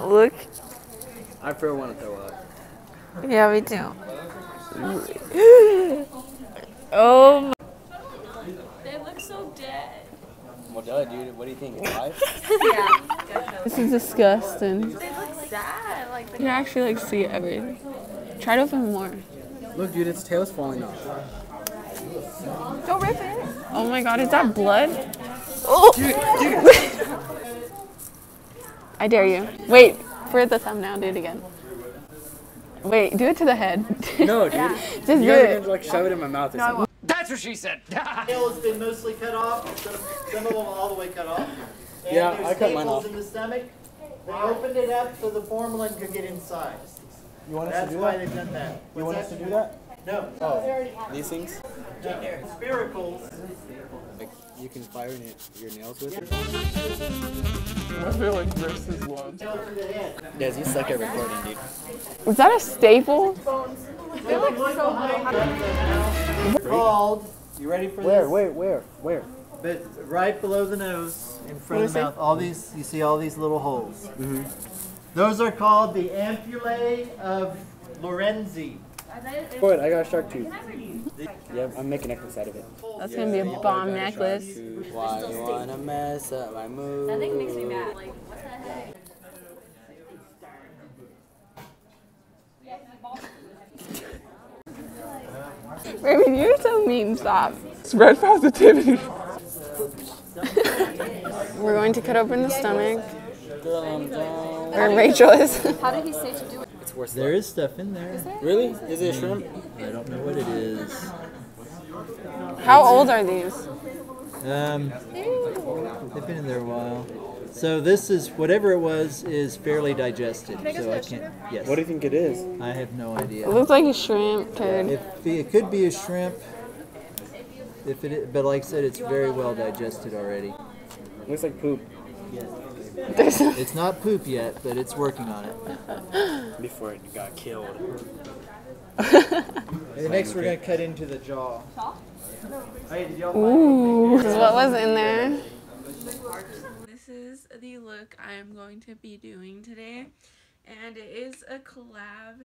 Look. I for want to throw up. Yeah, me too. Oh. They look so dead. Well, duh, dude. What do you think? Alive? Yeah. This is disgusting. They look sad. Like You can actually like see everything. Try to open more. Look, dude, its tail's falling off. don't rip it. Oh my god, is that blood? Oh! I dare you. Wait, for the thumbnail, do it again. Wait, do it to the head. No, dude. Just You do guys are it. gonna like shove it in my mouth or something. That's what she said. tail has been mostly cut off, some of them all the way cut off. And Yeah, there's I cut mine staples off. in the stomach. They opened it up so the formalin could get inside. You want us That's to do why that? they've done that. You want us to do that? No. Oh, these things? No. Spiracles. Like, you can fire your nails with it? I feel like this is love. Tail to the head. Des, you suck at recording, dude. Is that a staple? They look so high. Called. You ready for this? Where? But right below the nose, in front of the mouth, all these, you see all these little holes. Mm-hmm. Those are called the ampullae of Lorenzi. Wait, I got a shark tooth. Yeah, I'm making a necklace out of it. That's gonna be a bomb necklace. Why you wanna mess up my mood? That thing makes me mad. Like, what the heck? Raymond, you're so mean, stop. Spread positivity. We're going to cut open the stomach. Where Rachel is. How did he say to do it? It's worse. There is stuff in there. Really? Is it a shrimp? I don't know what it is. How old are these? They've been in there a while. So this is, whatever it was, is fairly digested. So I can't, yes. What do you think it is? I have no idea. It looks like a shrimp turd. It could be a shrimp. If it is, but like I said, it's very well digested already. Looks like poop. It's not poop yet, but it's working on it. Before it got killed. And next we're going to cut into the jaw. Hey, did y'all Ooh. This is what was in there. This is the look I'm going to be doing today, and it is a collab